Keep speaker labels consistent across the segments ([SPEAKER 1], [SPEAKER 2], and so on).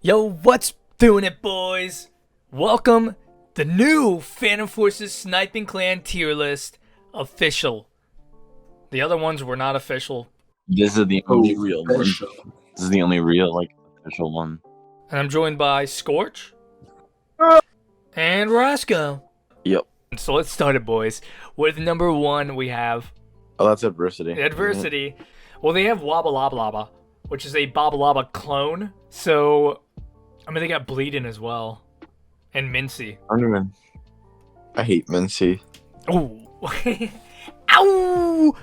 [SPEAKER 1] Yo, what's doing it, boys? Welcome the new Phantom Forces Sniping Clan tier list official. The other ones were not official.
[SPEAKER 2] This is the only real one. This is the only real, official one.
[SPEAKER 1] And I'm joined by Scorch and Roscoe.
[SPEAKER 2] Yep.
[SPEAKER 1] So let's start it, boys. With number one, we have
[SPEAKER 2] Oh, that's adversity.
[SPEAKER 1] Adversity. Well, they have Wabba Laba Laba, which is a Baba Laba clone. So, I mean, they got Bleeding as well. And Mincy.
[SPEAKER 2] I hate Mincy.
[SPEAKER 1] Oh. Ow!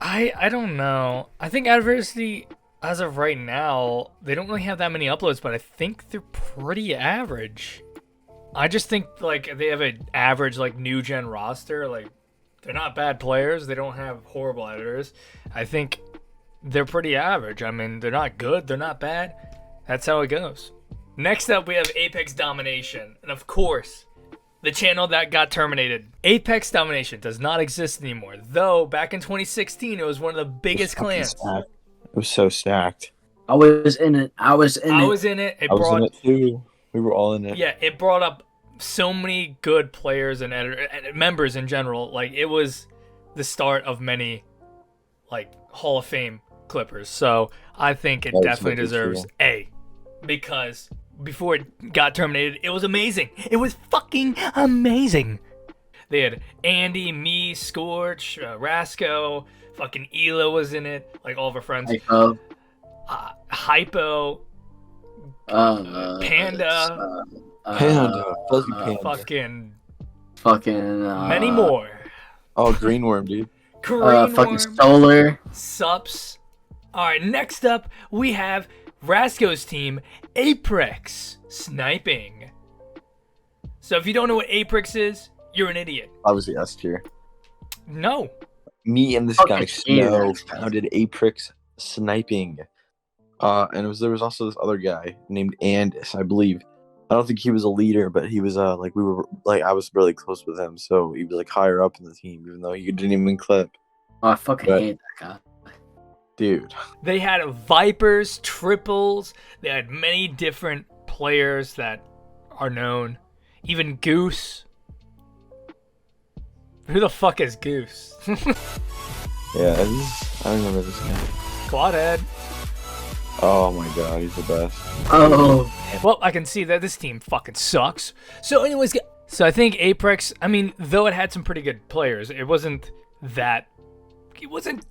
[SPEAKER 1] I don't know. I think Adversity, as of right now, they don't really have that many uploads, but I think they're pretty average. I just think, they have an average, new gen roster. They're not bad players. They don't have horrible editors. I think they're pretty average. I mean, they're not good. They're not bad. That's how it goes. Next up, we have Apex Domination. And of course, the channel that got terminated. Apex Domination does not exist anymore. Though, back in 2016, it was one of the biggest clans.
[SPEAKER 2] It was so stacked.
[SPEAKER 3] I was in it.
[SPEAKER 1] I was in it.
[SPEAKER 2] I was in it too. We were all in it.
[SPEAKER 1] Yeah, it brought up so many good players and members in general. It was the start of many, Hall of Fame Clippers. So I think it definitely deserves A. Because before it got terminated, it was amazing. It was fucking amazing. They had Andy, me, Scorch, Rasco, fucking Ela was in it. All of our friends. Hypo. Panda.
[SPEAKER 3] Fucking.
[SPEAKER 1] Many more.
[SPEAKER 2] Oh, Greenworm, dude.
[SPEAKER 3] Fucking Solar.
[SPEAKER 1] Sups. Alright, next up, we have Rasco's team, Aprex Sniping. So if you don't know what Aprex is, you're an idiot.
[SPEAKER 2] I was the S tier.
[SPEAKER 1] No.
[SPEAKER 2] Me and this guy Snow founded Aprex Sniping. And there was also this other guy named Andis, I believe. I don't think he was a leader, but he was I was really close with him, so he was higher up in the team, even though he didn't even clip.
[SPEAKER 3] Oh, I fucking hate that guy.
[SPEAKER 2] Dude.
[SPEAKER 1] They had Vipers, Triples, they had many different players that are known. Even Goose. Who the fuck is Goose?
[SPEAKER 2] Yeah, I remember this guy.
[SPEAKER 1] Clawhead.
[SPEAKER 2] Oh my god, he's the best.
[SPEAKER 3] Oh.
[SPEAKER 1] Well, I can see that this team fucking sucks. So anyways, so I think Aprex, I mean, though it had some pretty good players, it wasn't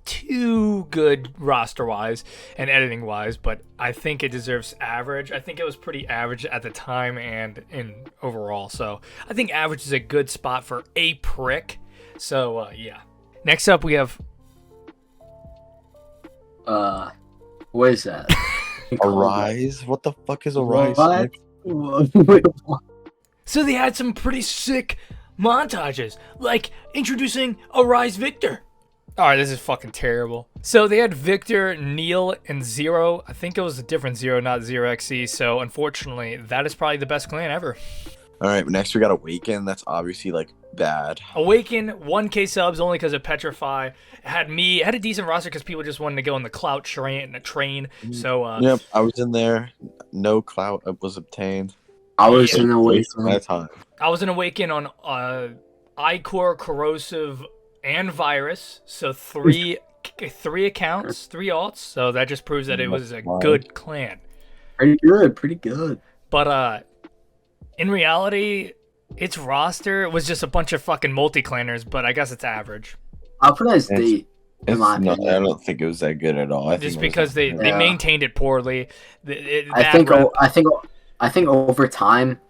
[SPEAKER 1] too good roster-wise and editing-wise, but I think it deserves average. I think it was pretty average at the time and in overall. So I think average is a good spot for Aprex. So, yeah. Next up, we have...
[SPEAKER 3] What is that?
[SPEAKER 2] Arise? What the fuck is Arise?
[SPEAKER 1] So they had some pretty sick montages, like introducing Arise Victor. Alright, this is fucking terrible. So they had Victor, Neil, and Zero. I think it was a different Zero, not Zero XC. So unfortunately, that is probably the best clan ever.
[SPEAKER 2] Alright, next we got Awaken. That's obviously bad.
[SPEAKER 1] Awaken, 1K subs only because of Petrify. It had a decent roster because people just wanted to go on the clout train. So
[SPEAKER 2] yep, I was in there. No clout was obtained.
[SPEAKER 3] I was in Awaken.
[SPEAKER 2] That time.
[SPEAKER 1] I was in Awaken on iCore, Corrosive, and Virus. So three accounts, 3 alts. So that just proves that it was a good clan.
[SPEAKER 3] Pretty good.
[SPEAKER 1] But in reality, its roster was just a bunch of fucking multi-clanners, but I guess it's average.
[SPEAKER 3] I'll put it as D. I
[SPEAKER 2] don't think it was that good at all.
[SPEAKER 1] Just because they maintained it poorly.
[SPEAKER 3] I think over time,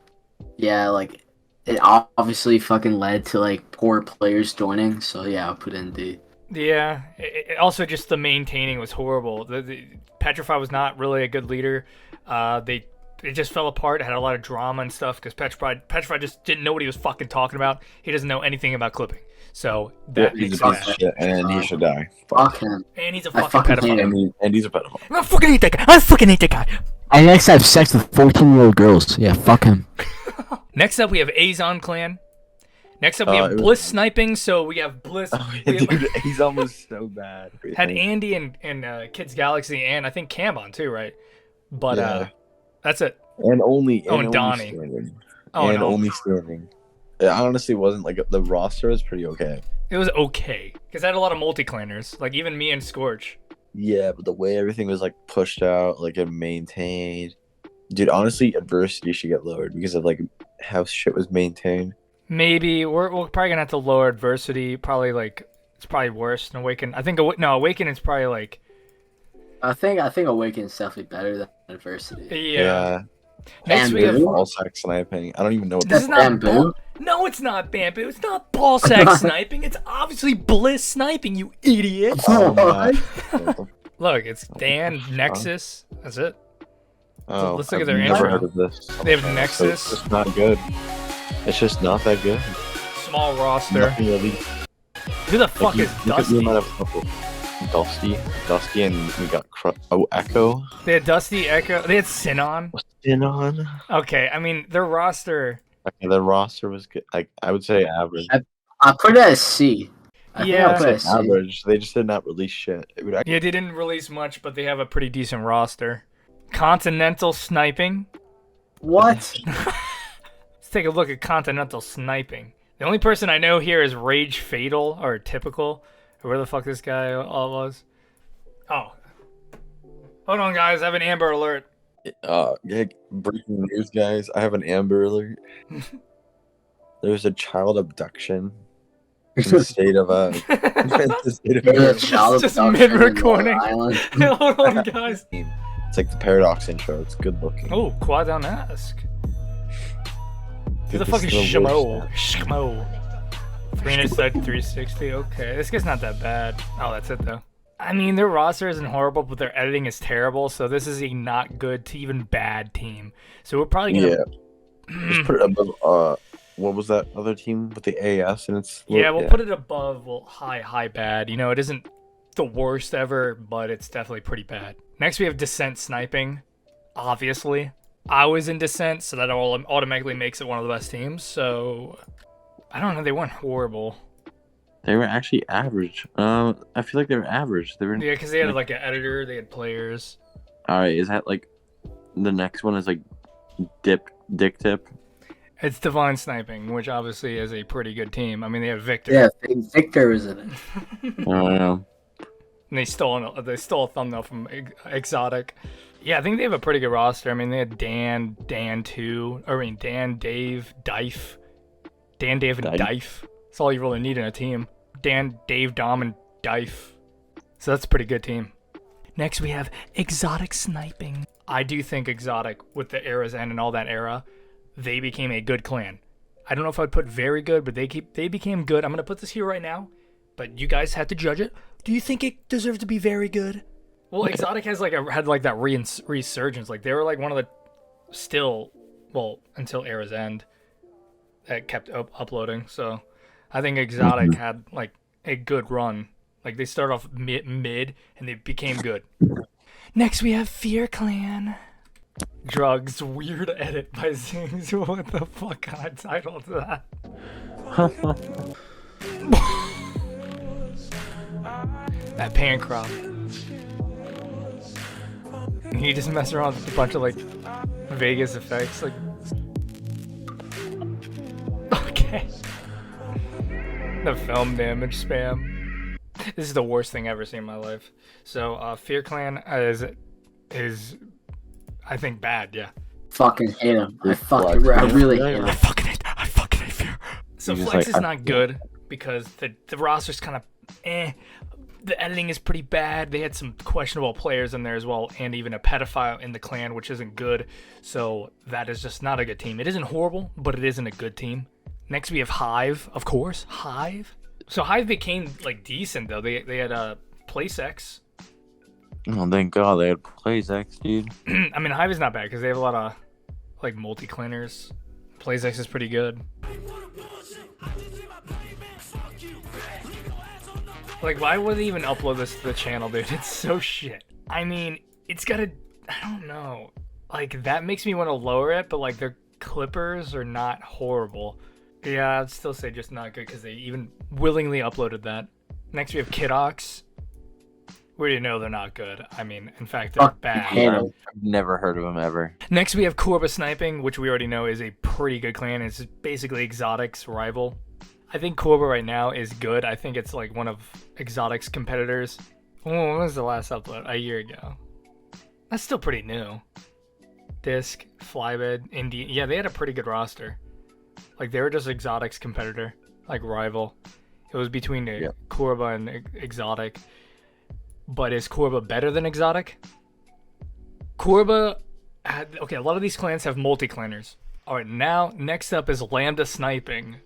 [SPEAKER 3] it obviously fucking led to poor players joining. So yeah, I'll put it in D.
[SPEAKER 1] Yeah. It also just the maintaining was horrible. The Petrify was not really a good leader. It just fell apart. It had a lot of drama and stuff because Petrify just didn't know what he was fucking talking about. He doesn't know anything about clipping. So that
[SPEAKER 2] he's a piece of shit, and he should die.
[SPEAKER 3] Fuck him.
[SPEAKER 1] And he's a fucking pedophile.
[SPEAKER 2] And he's a pedophile.
[SPEAKER 1] I fucking hate that guy. I fucking hate that guy.
[SPEAKER 3] I next have sex with 14-year-old girls. Yeah, fuck him.
[SPEAKER 1] Next up, we have Azon Clan. Next up, we have Bliss Sniping. So we have Bliss.
[SPEAKER 2] Oh, yeah, dude, he's almost so bad.
[SPEAKER 1] Had Andy and Kids Galaxy and I think Cambon too, right? But that's it.
[SPEAKER 2] and only
[SPEAKER 1] Oh,
[SPEAKER 2] and
[SPEAKER 1] and
[SPEAKER 2] only
[SPEAKER 1] Donnie.
[SPEAKER 2] standing.
[SPEAKER 1] Oh,
[SPEAKER 2] and
[SPEAKER 1] no.
[SPEAKER 2] only standing. It honestly wasn't like the roster was pretty okay.
[SPEAKER 1] It was okay because I had a lot of multi-clanners, like even me and Scorch.
[SPEAKER 2] Yeah, but the way everything was like pushed out, like and maintained, dude. Honestly, adversity should get lowered because of like how shit was maintained.
[SPEAKER 1] Maybe we're probably gonna have to lower adversity. Probably like it's probably worse than Awaken. I think Awaken is probably like
[SPEAKER 3] I think Awaken is definitely better than Adversity.
[SPEAKER 1] yeah. Next
[SPEAKER 3] And
[SPEAKER 1] we have
[SPEAKER 2] ball sack sniping. I don't even know what
[SPEAKER 1] this is not
[SPEAKER 3] Bamboo?
[SPEAKER 1] No, it's not Bamboo. It's not ball sack sniping. It's obviously Bliss sniping. You idiot. Look, it's Dan Nexus. That's it.
[SPEAKER 2] Oh,
[SPEAKER 1] Let's look at
[SPEAKER 2] I've
[SPEAKER 1] their
[SPEAKER 2] never
[SPEAKER 1] intro.
[SPEAKER 2] heard of this.
[SPEAKER 1] They have
[SPEAKER 2] So
[SPEAKER 1] Nexus.
[SPEAKER 2] it's just not good. It's just not that good.
[SPEAKER 1] Small roster.
[SPEAKER 2] Nothing really.
[SPEAKER 1] Who the fuck is
[SPEAKER 2] Look at the
[SPEAKER 1] Dusty?
[SPEAKER 2] amount of people. Dusty, and we got Echo.
[SPEAKER 1] They had Dusty, Echo. They had Sinon.
[SPEAKER 2] What's in on?
[SPEAKER 1] Okay, I mean their roster.
[SPEAKER 2] Okay, the roster was good. Like I would say average.
[SPEAKER 3] I put it as C. I think
[SPEAKER 1] Yeah.
[SPEAKER 3] I'll put it as C.
[SPEAKER 2] Average. They just did not release shit. It would
[SPEAKER 1] Yeah, they didn't release much, but they have a pretty decent roster. Continental Sniping.
[SPEAKER 3] What?
[SPEAKER 1] Let's take a look at Continental Sniping. The only person I know here is Rage Fatal or Typical, or where the fuck this guy all was. Oh, hold on, guys. I have an Amber Alert.
[SPEAKER 2] yeah, breaking news, guys. I have an Amber Alert. There's a child abduction in the state of the state of
[SPEAKER 3] There's a
[SPEAKER 2] Maryland.
[SPEAKER 3] child
[SPEAKER 1] Just
[SPEAKER 3] abduction in
[SPEAKER 1] mid-recording.
[SPEAKER 3] Long Island.
[SPEAKER 1] Hold on, guys.
[SPEAKER 2] It's like the Paradox intro. It's good looking.
[SPEAKER 1] Oh, Quad down ask. Who
[SPEAKER 2] Dude,
[SPEAKER 1] the fuck
[SPEAKER 2] this
[SPEAKER 1] is
[SPEAKER 2] the worst
[SPEAKER 1] Shmo?
[SPEAKER 2] app.
[SPEAKER 1] Shmo. 360. Okay, this guy's not that bad. Oh, that's it though. I mean, their roster isn't horrible, but their editing is terrible. So this is a not good to even bad team. So we're probably gonna.
[SPEAKER 2] Yeah. Just put it above. What was that other team with the AS? And it's
[SPEAKER 1] Yeah, we'll put it above. Well, high bad. You know, it isn't the worst ever, but it's definitely pretty bad. Next, we have Descent Sniping. Obviously, I was in Descent, so that automatically makes it one of the best teams. So I don't know. They weren't horrible.
[SPEAKER 2] They were actually average. I feel like they were average. They were.
[SPEAKER 1] Yeah, because they had like an editor. They had players.
[SPEAKER 2] All right, is that like the next one is like Dick Tip?
[SPEAKER 1] It's Divine Sniping, which obviously is a pretty good team. I mean, they have Victor.
[SPEAKER 3] Yeah, Victor was in it.
[SPEAKER 2] I don't know.
[SPEAKER 1] And they stole a thumbnail from Exotic. Yeah, I think they have a pretty good roster. I mean, they had Dan, Dave, Dife. Dan, Dave, and Dife. That's all you really need in a team. Dan, Dave, Dom, and Dife. So that's a pretty good team. Next, we have Exotic Sniping. I do think Exotic, with the Era's End and all that era, they became a good clan. I don't know if I'd put very good, but they became good. I'm going to put this here right now, but you guys have to judge it. Do you think it deserves to be very good? Well, Exotic had that resurgence. Like, they were like one of the until Era's End that kept uploading. So I think Exotic had like a good run. Like, they started off mid and they became good. Next, we have Fear Clan. Drugs, weird edit by Zings. What the fuck kind of title is that? That Pancrop. He just messed around with a bunch of like Vegas effects, like. Okay. The film damage spam. This is the worst thing I've ever seen in my life. So, Fear Clan is I think bad, yeah.
[SPEAKER 3] Fucking hate him. I really hate him.
[SPEAKER 1] I fucking hate Fear. So
[SPEAKER 2] He's
[SPEAKER 1] Flex
[SPEAKER 2] like,
[SPEAKER 1] is not good because the roster's kind of The editing is pretty bad. They had some questionable players in there as well, and even a pedophile in the clan, which isn't good. So that is just not a good team. It isn't horrible, but it isn't a good team. Next we have Hive, of course. Hive. So Hive became like decent though. They had PlaySex.
[SPEAKER 2] Oh, thank God they had PlaySex, dude.
[SPEAKER 1] I mean, Hive is not bad because they have a lot of like multi-clanners. PlaySex is pretty good. Like, why would they even upload this to the channel, dude? It's so shit. I mean, it's gotta... I don't know. Like, that makes me want to lower it, but like, their clippers are not horrible. Yeah, I'd still say just not good because they even willingly uploaded that. Next, we have Kidox. We already know they're not good. I mean, in fact, they're
[SPEAKER 3] Fuck,
[SPEAKER 1] bad.
[SPEAKER 3] hate 'em.
[SPEAKER 2] I've never heard of him ever.
[SPEAKER 1] Next, we have Korba Sniping, which we already know is a pretty good clan. It's basically Exotic's rival. I think Korba right now is good. I think it's like one of Exotic's competitors. Oh, when was the last upload? A year ago. That's still pretty new. Disc, Flybed, Indie. Yeah, they had a pretty good roster. Like, they were just Exotic's competitor, like rival. It was between Korba and Exotic. But is Korba better than Exotic? Korba had... Okay, a lot of these clans have multi-clanners. Alright, now, next up is Lambda Sniping.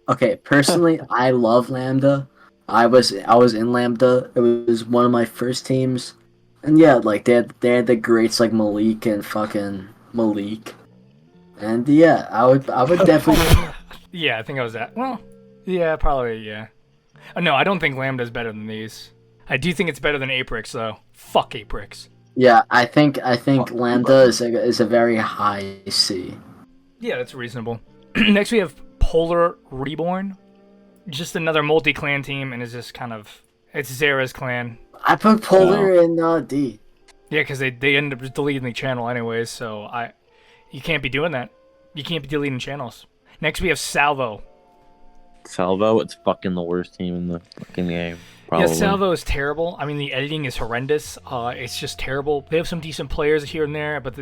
[SPEAKER 3] Okay, personally, I love Lambda. I was in Lambda. It was one of my first teams. And yeah, like, they had the greats like Malik and fucking Malik. And yeah, I would definitely...
[SPEAKER 1] Yeah, I think I was that. Well, yeah, probably, yeah. No, I don't think Lambda's better than these. I do think it's better than Aprex, though. Fuck Aprex.
[SPEAKER 3] Yeah, I think Lambda is a very high C.
[SPEAKER 1] Yeah, that's reasonable. Next, we have Polar Reborn. Just another multi-clan team, and it's just kind of... It's Zera's clan.
[SPEAKER 3] I put Polar in D.
[SPEAKER 1] Yeah, because they ended up deleting the channel anyways, so you can't be doing that. You can't be deleting channels. Next, we have Salvo.
[SPEAKER 2] Salvo, it's fucking the worst team in the fucking game. Probably.
[SPEAKER 1] Yeah, Salvo is terrible. I mean, the editing is horrendous. It's just terrible. They have some decent players here and there, but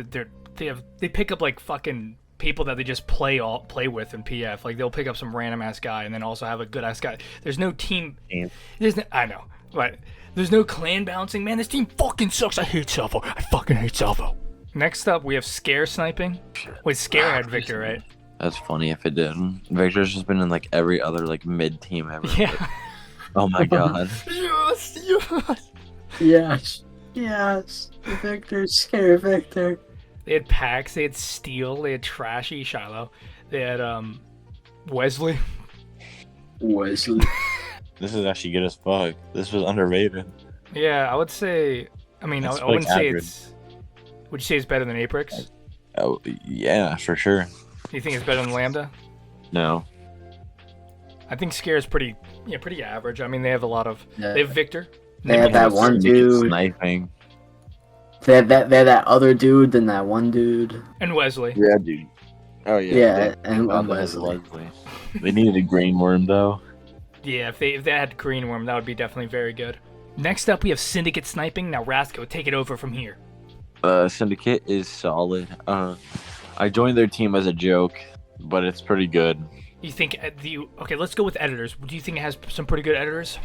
[SPEAKER 1] they pick up like fucking people that they just play with in PF. Like, they'll pick up some random ass guy and then also have a good ass guy. There's no team. I know, but there's no clan balancing. Man, this team fucking sucks. I hate Salvo. I fucking hate Salvo. Next up, we have Scare Sniping. Wait, Scare had Victor, right?
[SPEAKER 2] That's funny if it didn't. Victor's just been in like every other like mid team ever.
[SPEAKER 1] Yeah.
[SPEAKER 2] Oh my god.
[SPEAKER 3] Yes. Victor, Scare Victor.
[SPEAKER 1] They had Pax, they had Steel, they had Trashy, Shiloh, they had Wesley.
[SPEAKER 2] This is actually good as fuck. This was underrated.
[SPEAKER 1] Yeah, I would say. I mean, I wouldn't say it's. Would you say it's better than Aprex?
[SPEAKER 2] Oh yeah, for sure.
[SPEAKER 1] Do you think it's better than Lambda?
[SPEAKER 2] No.
[SPEAKER 1] I think Scare is pretty average. I mean, they have a lot of. They have Victor.
[SPEAKER 3] They have that one dude.
[SPEAKER 2] Sniping.
[SPEAKER 3] They had that other dude, then that one dude.
[SPEAKER 1] And Wesley.
[SPEAKER 2] Yeah, dude. Oh yeah.
[SPEAKER 3] Yeah, and Wesley.
[SPEAKER 2] They needed a green worm though.
[SPEAKER 1] Yeah, if they had Green Worm, that would be definitely very good. Next up, we have Syndicate Sniping. Now, Rathko, take it over from here.
[SPEAKER 2] Syndicate is solid. I joined their team as a joke, but it's pretty good.
[SPEAKER 1] You think okay? Let's go with editors. Do you think it has some pretty good editors?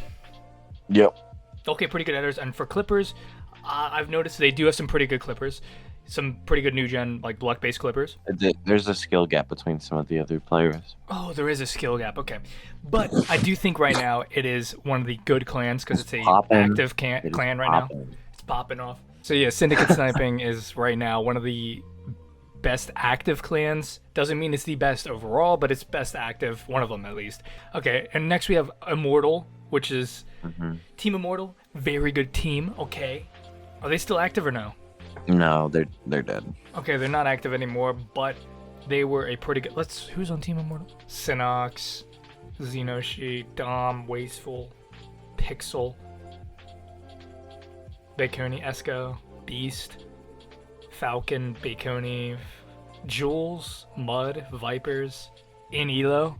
[SPEAKER 2] Yep.
[SPEAKER 1] Okay, pretty good editors. And for clippers, I've noticed they do have some pretty good clippers. Some pretty good new gen like luck-based clippers.
[SPEAKER 2] There's a skill gap between some of the other players.
[SPEAKER 1] Oh, there is a skill gap. Okay, but I do think right now it is one of the good clans because it's a active clan right now. It's popping off. So yeah, Syndicate Sniping is right now one of the best active clans. Doesn't mean it's the best overall, but it's best active, one of them at least. Okay, and next we have Immortal, which is Team Immortal. Very good team. Okay, are they still active or no?
[SPEAKER 2] No, they're dead.
[SPEAKER 1] Okay, they're not active anymore, but they were a pretty good. Who's on Team Immortal? Synox, Xenoshi, Dom, Wasteful, Pixel, Baconi, Esco, Beast, Falcon, Baconi, Jules, Mud, Vipers, and Elo.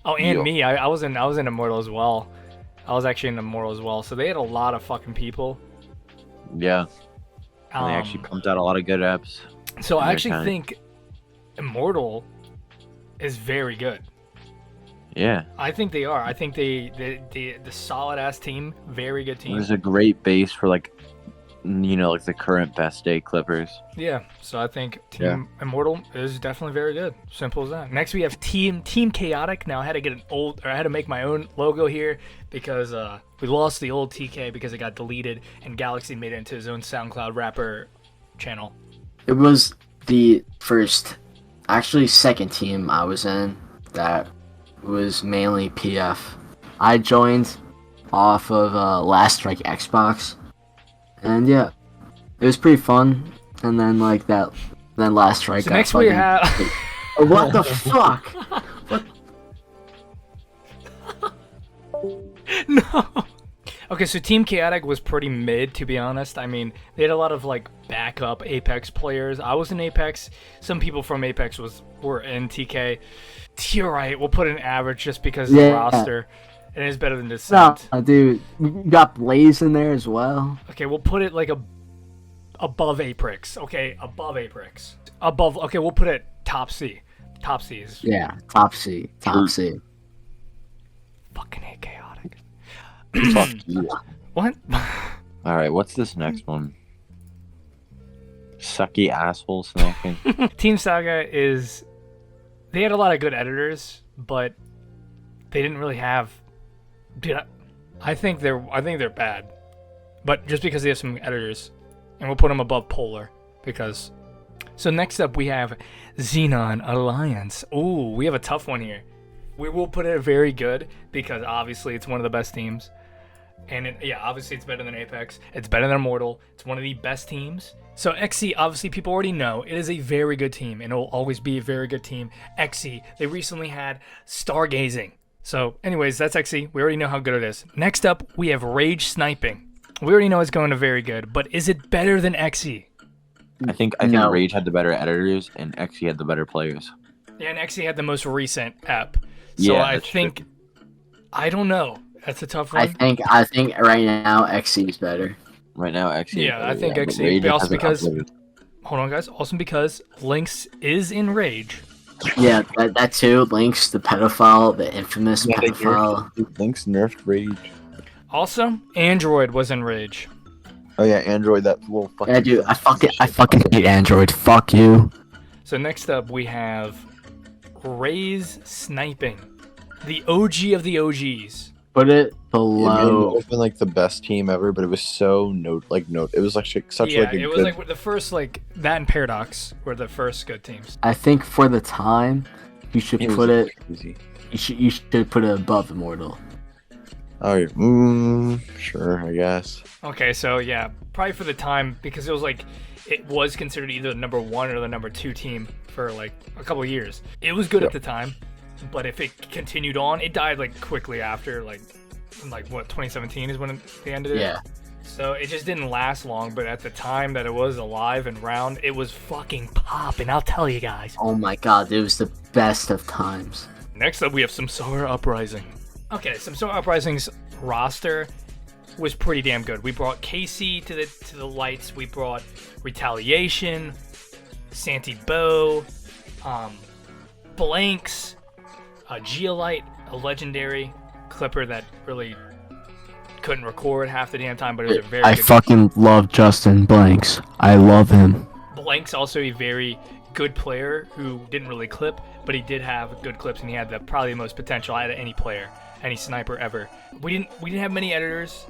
[SPEAKER 1] Oh, and me. I was in Immortal as well. I was actually in Immortal as well. So they had a lot of fucking people.
[SPEAKER 2] Yeah. And they actually pumped out a lot of good reps.
[SPEAKER 1] So I actually think Immortal is very good.
[SPEAKER 2] Yeah.
[SPEAKER 1] I think they are. I think the solid ass team, very good team.
[SPEAKER 2] There's a great base for like the current best day Clippers.
[SPEAKER 1] Yeah. So I think Team Immortal is definitely very good. Simple as that. Next we have Team Chaotic. Now I had to make my own logo here because we lost the old TK because it got deleted and Galaxy made it into his own SoundCloud rapper channel.
[SPEAKER 3] It was the second team I was in that was mainly PF. I joined off of Last Strike Xbox, and yeah, it was pretty fun. And then then Last Strike.
[SPEAKER 1] So next we have.
[SPEAKER 3] What the fuck? What?
[SPEAKER 1] No. Okay, so Team Chaotic was pretty mid, to be honest. I mean, they had a lot of like backup Apex players. I was in Apex. Some people from Apex were in TK. You're right. We'll put an average just because of the roster. And it's better than Descent.
[SPEAKER 3] No, dude, you got Blaze in there as well.
[SPEAKER 1] Okay, we'll put it like above Aprex. Okay, above Aprex. Above. Okay, we'll put it top C. Top C is.
[SPEAKER 3] Yeah, top C. Top C.
[SPEAKER 1] Fucking hate Chaotic.
[SPEAKER 2] Fuck you.
[SPEAKER 1] What?
[SPEAKER 2] All right, what's this next one? Sucky asshole sniping.
[SPEAKER 1] Team Saga is. They had a lot of good editors, but they didn't really have. Dude, I think they're bad, but just because they have some editors, and we'll put them above Polar because. So next up we have Xenon Alliance. Ooh, we have a tough one here. We will put it very good because obviously it's one of the best teams, and obviously it's better than Apex. It's better than Immortal. It's one of the best teams. So XC, obviously people already know it is a very good team, and it will always be a very good team. XC, they recently had Stargazing. So, anyways, that's XC. We already know how good it is. Next up, we have Rage Sniping. We already know it's going to very good, but is it better than XC?
[SPEAKER 2] I think
[SPEAKER 3] No.
[SPEAKER 2] Rage had the better editors and XE had the better players.
[SPEAKER 1] Yeah, and XC had the most recent app. So
[SPEAKER 2] Yeah,
[SPEAKER 1] I
[SPEAKER 2] that's
[SPEAKER 1] think,
[SPEAKER 2] true.
[SPEAKER 1] I don't know. That's a tough one.
[SPEAKER 3] I think right now XC is better.
[SPEAKER 2] Right now, XE.
[SPEAKER 1] Yeah, I think
[SPEAKER 2] but
[SPEAKER 1] XE,
[SPEAKER 2] Rage
[SPEAKER 1] but also
[SPEAKER 2] hasn't
[SPEAKER 1] because-
[SPEAKER 2] uploaded.
[SPEAKER 1] Hold on, guys. Also because Lynx is in Rage.
[SPEAKER 3] Yeah, that too. Lynx, the pedophile, the infamous pedophile.
[SPEAKER 2] Link's nerfed Rage.
[SPEAKER 1] Also, Android was in Rage.
[SPEAKER 2] Oh yeah, Android, that little fucking.
[SPEAKER 3] Yeah, dude, I fucking hate Android. Fuck you.
[SPEAKER 1] So next up, we have Raze Sniping. The OG of the OGs.
[SPEAKER 3] Put it
[SPEAKER 2] It
[SPEAKER 3] below.
[SPEAKER 2] would have been like the best team ever, but it was so it was like such
[SPEAKER 1] Yeah,
[SPEAKER 2] like a
[SPEAKER 1] it was
[SPEAKER 2] good.
[SPEAKER 1] like the first, like, that and Paradox were the first good teams.
[SPEAKER 3] I think for the time, you should
[SPEAKER 2] It was
[SPEAKER 3] put it.
[SPEAKER 2] crazy.
[SPEAKER 3] You should put it above Immortal.
[SPEAKER 2] Oh, sure, I guess.
[SPEAKER 1] Okay, so yeah, probably for the time, because it was considered either the number 1 or the number 2 team for like a couple of years. It was good at the time, but if it continued on, it died like quickly after, like what, 2017 is when they ended it.
[SPEAKER 3] Yeah.
[SPEAKER 1] So it just didn't last long, but at the time that it was alive and round, it was fucking popping, I'll tell you guys.
[SPEAKER 3] Oh my god, it was the best of times.
[SPEAKER 1] Next up, we have Samsara Uprising. Okay, Samsara Uprising's roster was pretty damn good. We brought Casey to the lights. We brought Retaliation, Santi Bow, Blanks, Geolite, a legendary clipper that really couldn't record half the damn time, but it was a very
[SPEAKER 3] I
[SPEAKER 1] good.
[SPEAKER 3] fucking love Justin Blanks. I love him.
[SPEAKER 1] Blank's also a very good player who didn't really clip, but he did have good clips, and he had probably the most potential out of any player, any sniper ever. We didn't have many editors,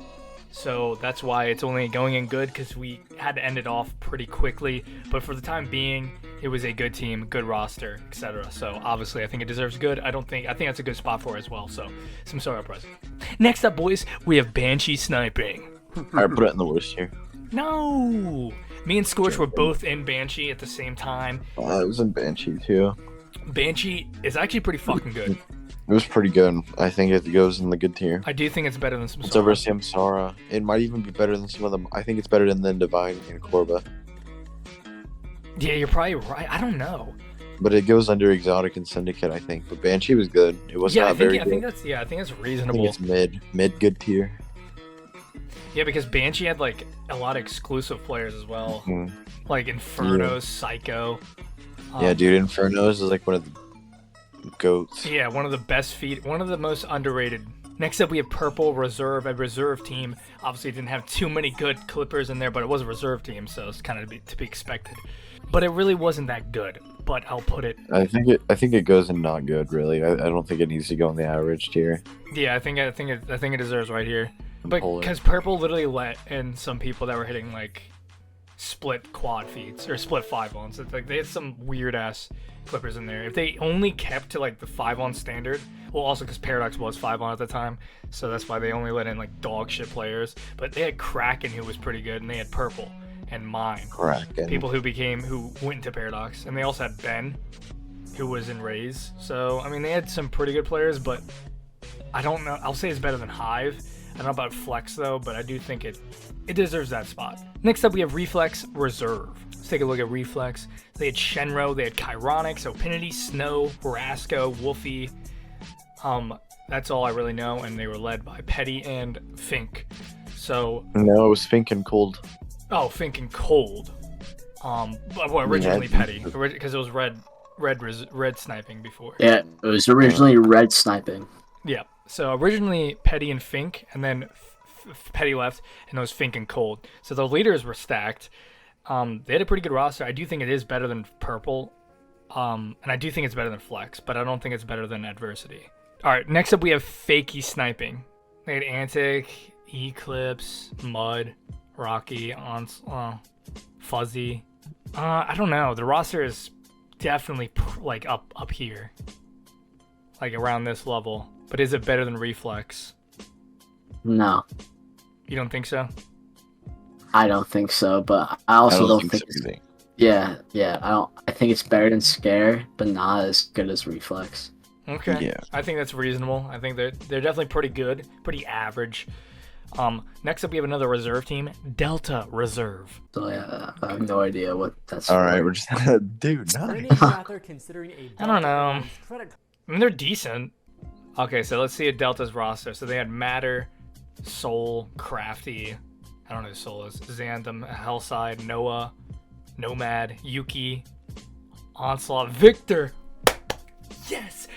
[SPEAKER 1] so that's why it's only going in good, because we had to end it off pretty quickly. But for the time being, it was a good team, good roster, etc. So obviously, I think it deserves good. I think that's a good spot for it as well. So some sort of present. Next up, boys, we have Banshee Sniping.
[SPEAKER 2] Alright, put it in the worst here.
[SPEAKER 1] No. Me and Scorch were both in Banshee at the same time.
[SPEAKER 2] I was in Banshee too.
[SPEAKER 1] Banshee is actually pretty fucking good.
[SPEAKER 2] It was pretty good. I think it goes in the good tier.
[SPEAKER 1] I do think it's better than
[SPEAKER 2] It's over
[SPEAKER 1] Samsara.
[SPEAKER 2] Samsara. It might even be better than some of them. I think it's better than Divine and Korba.
[SPEAKER 1] Yeah, you're probably right. I don't know.
[SPEAKER 2] But it goes under Exotic and Syndicate, I think. But Banshee was good. It was
[SPEAKER 1] Yeah,
[SPEAKER 2] not very
[SPEAKER 1] I
[SPEAKER 2] good.
[SPEAKER 1] think that's
[SPEAKER 2] I think
[SPEAKER 1] reasonable.
[SPEAKER 2] it's mid good tier.
[SPEAKER 1] Yeah, because Banshee had like a lot of exclusive players as well,
[SPEAKER 2] Mhm.
[SPEAKER 1] like Inferno, Psycho.
[SPEAKER 2] Yeah, dude, Infernos is like one of the goats.
[SPEAKER 1] Yeah, one of the best one of the most underrated. Next up, we have Purple Reserve, a reserve team. Obviously, it didn't have too many good clippers in there, but it was a reserve team, so it's kind of to be expected. But it really wasn't that good. But I'll put it.
[SPEAKER 2] I think it goes in not good really. I don't think it needs to go in the average tier.
[SPEAKER 1] Yeah, I think it deserves right here. But
[SPEAKER 2] Polar.
[SPEAKER 1] because Purple literally let in some people that were hitting like split quad feeds or split 5-ons. It's like they had some weird ass clippers in there. If they only kept to like the 5-on standard, well, also because Paradox was 5-on at the time, so that's why they only let in like dog shit players. But they had Kraken, who was pretty good, and they had Purple and Mine,
[SPEAKER 2] Kraken.
[SPEAKER 1] people who went into Paradox, and they also had Ben, who was in Raze. So I mean, they had some pretty good players, but I don't know. I'll say it's better than Hive. I don't know about Flex though, but I do think it deserves that spot. Next up, we have Reflex Reserve. Let's take a look at Reflex. They had Shenro, they had Chironix, Opinity, Snow, Rasco, Wolfie. That's all I really know, and they were led by Petty and Fink. So
[SPEAKER 2] no, it was Fink and Cold.
[SPEAKER 1] Oh, Fink and Cold. Well, originally Petty, because it was red sniping before.
[SPEAKER 3] Yeah, it was originally red sniping.
[SPEAKER 1] Yeah. So originally Petty and Fink, and then Petty left, and it was Fink and Cold. So the leaders were stacked. They had a pretty good roster. I do think it is better than Purple, and I do think it's better than Flex, but I don't think it's better than Adversity. All right, next up we have Faekie Sniping. They had Antic, Eclipse, Mud, Rocky, Fuzzy. I don't know. The roster is definitely like up here, like around this level. But is it better than Reflex?
[SPEAKER 3] No.
[SPEAKER 1] You don't think so?
[SPEAKER 3] I don't think so, but I also don't think
[SPEAKER 2] so.
[SPEAKER 3] Yeah. I think it's better than Scare, but not as good as Reflex.
[SPEAKER 1] Okay.
[SPEAKER 2] Yeah.
[SPEAKER 1] I think that's reasonable. I think they're definitely pretty good, pretty average. Next up we have another reserve team, Delta Reserve.
[SPEAKER 3] So yeah, I have no idea what that's.
[SPEAKER 2] All right, we're just dude. Nice.
[SPEAKER 1] I don't know. I mean, they're decent. Okay, so let's see a Delta's roster. So they had Matter, Soul, Crafty. I don't know who Soul is. Xanthem, Hellside, Noah, Nomad, Yuki, Onslaught, Victor. Yes.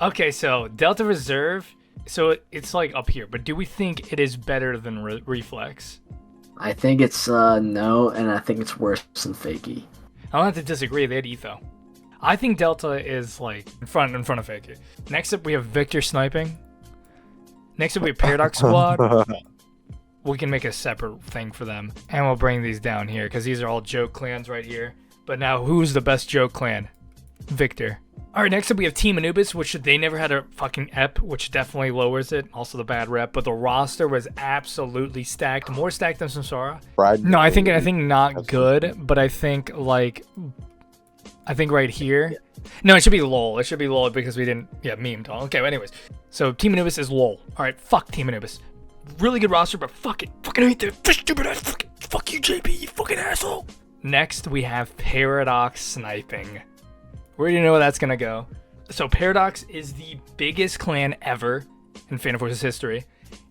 [SPEAKER 1] Okay, so Delta Reserve. So it's like up here, but do we think it is better than Reflex?
[SPEAKER 3] I think it's no, and I think it's worse than Faekie.
[SPEAKER 1] I don't have to disagree. They had Etho. I think Delta is like in front of Faekie. Next up, we have Victor Sniping. Next up, we have Paradox Squad. We can make a separate thing for them, and we'll bring these down here because these are all joke clans right here. But now, who's the best joke clan? Victor. All right, next up we have Team Anubis, which they never had a fucking ep, which definitely lowers it. Also the bad rep, but the roster was absolutely stacked, more stacked than Samsara. No, I think not good, but I think right here. No, it should be LOL. It should be LOL because we didn't memed all. Okay, anyways. So Team Anubis is LOL. All right, fuck Team Anubis. Really good roster, but fuck it. Fucking hate that stupid ass. Fuck you, JP, you fucking asshole. Next we have Paradox Sniping. Where do you know where that's gonna go? So Paradox is the biggest clan ever in Phantom Forces history.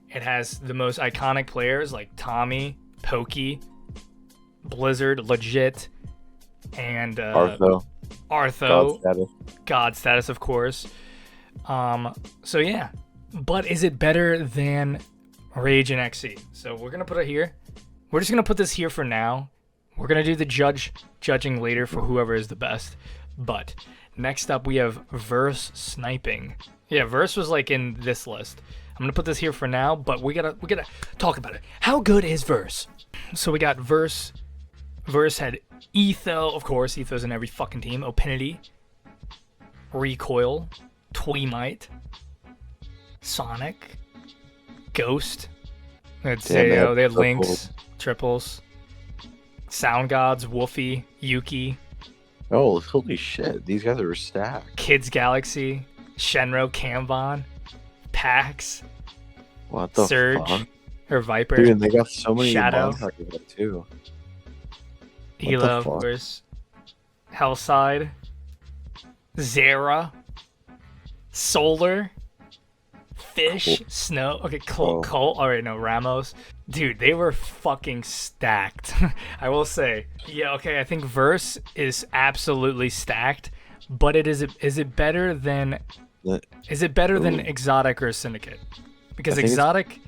[SPEAKER 1] It has the most iconic players like Tommy, Pokey, Blizzard, Legit, and Artho. God status, of course. So yeah, but is it better than Rage and XC? So we're gonna put it here. We're just gonna put this here for now. We're gonna do the judging later for whoever is the best. But next up we have Verse Sniping. Yeah, Verse was like in this list. I'm gonna put this here for now, but we gotta talk about it. How good is Verse? So we got Verse. Verse had Etho, of course. Etho's in every fucking team. Opinity, Recoil, Tweemite, Sonic, Ghost. They had Sayo, they had Lynx, Triples, Sound Gods, Wolfie, Yuki.
[SPEAKER 2] Oh, holy shit. These guys are stacked.
[SPEAKER 1] Kids Galaxy, Shenro, Kanban, Pax,
[SPEAKER 2] what the
[SPEAKER 1] Surge,
[SPEAKER 2] fuck?
[SPEAKER 1] Or Viper.
[SPEAKER 2] Dude, and they got so many
[SPEAKER 1] Shadow,
[SPEAKER 2] too.
[SPEAKER 1] Ela, of course. Hellside, Zera, Solar, Fish,
[SPEAKER 2] Cool.
[SPEAKER 1] Snow. Okay, Colt. Alright, no, Ramos. Dude, they were fucking stacked. I will say. Yeah, okay, I think Verse is absolutely stacked, but is it better than Exotic or Syndicate? Because Exotic,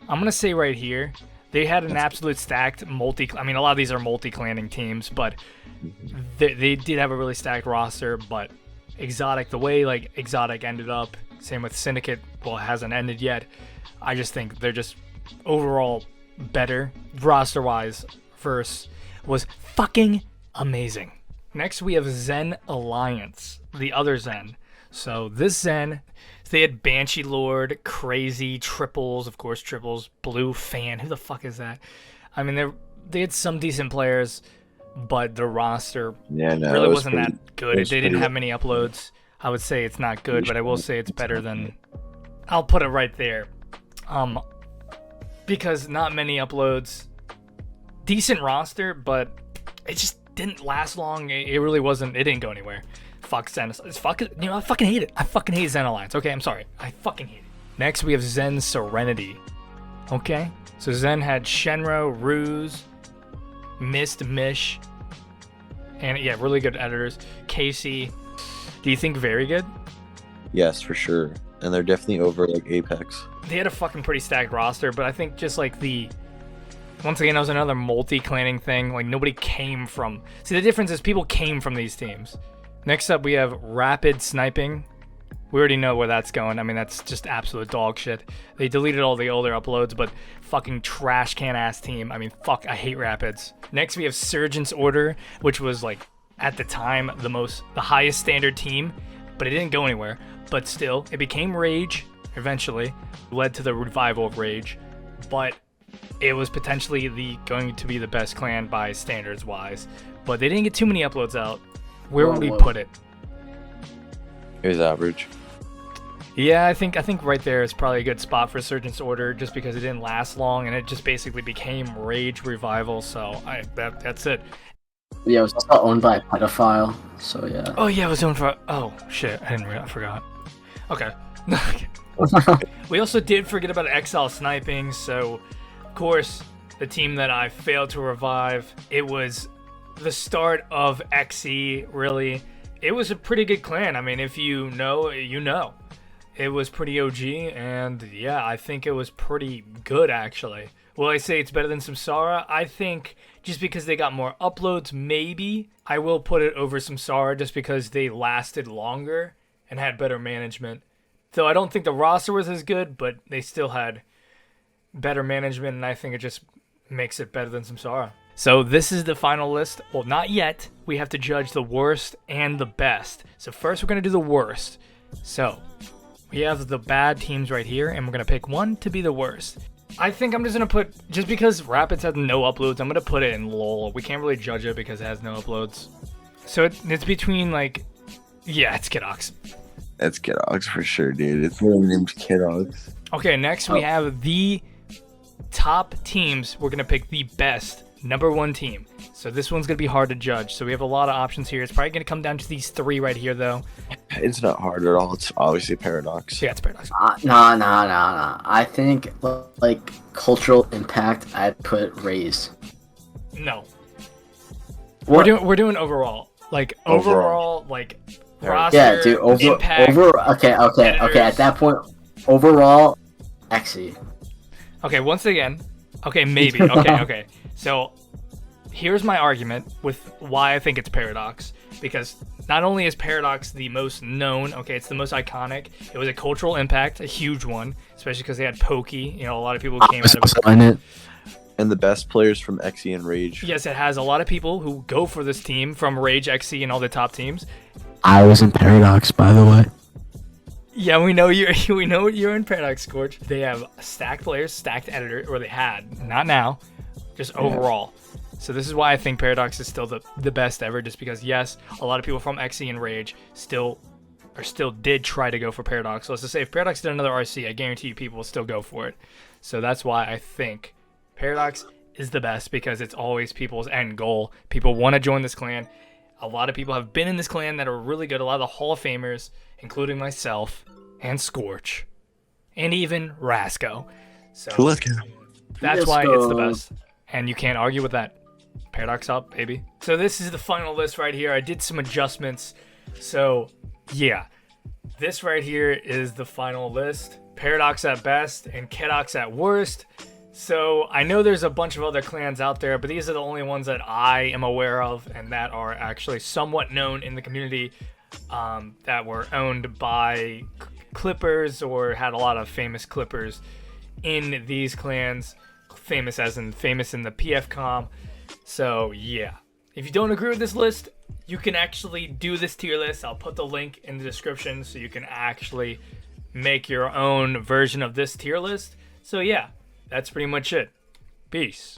[SPEAKER 1] I'm gonna say right here, they had an absolute stacked a lot of these are multi-clanning teams, but they did have a really stacked roster. But Exotic, the way like Exotic ended up, same with Syndicate, well, it hasn't ended yet. I just think they're just overall better roster-wise. Verse was fucking amazing. Next, we have Zen Alliance, the other Zen. So this Zen, they had Banshee Lord, Crazy, Triples, of course, Triples, Blue Fan. Who the fuck is that? I mean, they had some decent players, but the roster really wasn't that good. They didn't have many uploads. I would say it's not good, but I will say it's better than I'll put it right there. Because not many uploads. Decent roster, but it just didn't last long. It really wasn't. It didn't go anywhere. Fuck Zen. It's fucking. You know, I fucking hate it. I fucking hate Zen Alliance. Okay, I'm sorry. I fucking hate it. Next, we have Zen Serenity. Okay, so Zen had Shenro, Ruse, Mist, Mish, and yeah, really good editors. Casey, do you think very good?
[SPEAKER 2] Yes, for sure. And they're definitely over like Apex.
[SPEAKER 1] They had a fucking pretty stacked roster, but I think just like once again, that was another multi-clanning thing. Like nobody came from. See, the difference is people came from these teams. Next up, we have Rapid Sniping. We already know where that's going. I mean, that's just absolute dog shit. They deleted all the older uploads, but fucking trash can ass team. I mean, fuck, I hate Rapids. Next, we have Surgeon's Order, which was like at the time the highest standard team, but it didn't go anywhere. But still, it became Rage eventually, led to the revival of Rage, but it was potentially going to be the best clan by standards wise. But they didn't get too many uploads out. Where would we put it?
[SPEAKER 2] It was average.
[SPEAKER 1] Yeah, I think right there is probably a good spot for Surgeon's Order, just because it didn't last long and it just basically became Rage Revival. So that's it.
[SPEAKER 3] Yeah, it was also owned by a pedophile. So yeah.
[SPEAKER 1] Oh yeah, it was owned for. Oh shit, I forgot. Okay. We also did forget about Exile Sniping. So, of course, the team that I failed to revive. It was the start of XE. Really, it was a pretty good clan. I mean, if you know, you know. It was pretty OG, and yeah, I think it was pretty good, actually. Will I say it's better than Samsara? I think just because they got more uploads, maybe. I will put it over Samsara just because they lasted longer and had better management. So I don't think the roster was as good, but they still had better management, and I think it just makes it better than Samsara. So this is the final list. Well, not yet. We have to judge the worst and the best. So first we're going to do the worst. So we have the bad teams right here, and we're going to pick one to be the worst. I think I'm just going to put, just because Rapids has no uploads, I'm going to put it in LOL. We can't really judge it because it has no uploads. So it's between like, yeah, it's Kidox.
[SPEAKER 2] It's Kidox for sure, dude. It's literally named Kidox.
[SPEAKER 1] Okay, next we have the top teams. We're going to pick the best number one team. So this one's going to be hard to judge. So we have a lot of options here. It's probably going to come down to these three right here, though.
[SPEAKER 2] It's not hard at all. It's obviously Paradox.
[SPEAKER 1] Yeah, it's Paradox.
[SPEAKER 3] Nah. I think, like, cultural impact, I'd put Raze.
[SPEAKER 1] No.
[SPEAKER 3] What?
[SPEAKER 1] We're doing overall. Like, overall like, roster,
[SPEAKER 3] yeah, dude,
[SPEAKER 1] impact,
[SPEAKER 3] okay, at that point, overall, XE.
[SPEAKER 1] Okay, once again, okay, maybe, okay. So, here's my argument with why I think it's Paradox. Because not only is Paradox the most known, okay, it's the most iconic. It was a cultural impact, a huge one, especially because they had Faekie. You know, a lot of people came out of it.
[SPEAKER 2] And the best players from XE and Rage.
[SPEAKER 1] Yes, it has a lot of people who go for this team from Rage, XE, and all the top teams.
[SPEAKER 3] I was in Paradox, by the way.
[SPEAKER 1] Yeah, we know you're in Paradox, Scorch. They have stacked players, stacked editor, or they had, not now, just overall. So this is why I think Paradox is still the best ever, just because, yes, a lot of people from XE and Rage still did try to go for Paradox. So let's just say if Paradox did another RC, I guarantee you people will still go for it. So that's why I think Paradox is the best, because it's always people's end goal. People want to join this clan. A lot of people have been in this clan that are really good. A lot of the Hall of Famers, including myself and Scorch, and even Rasco. So
[SPEAKER 2] Let's go.
[SPEAKER 1] That's why it's the best, and you can't argue with that. Paradox up, baby. So this is the final list right here. I did some adjustments. So yeah, this right here is the final list. Paradox at best and Kidox at worst. So I know there's a bunch of other clans out there, but these are the only ones that I am aware of and that are actually somewhat known in the community, that were owned by Clippers or had a lot of famous Clippers in these clans. Famous as in famous in the PFCom. So yeah, if you don't agree with this list, you can actually do this tier list. I'll put the link in the description so you can actually make your own version of this tier list. So yeah, that's pretty much it. Peace.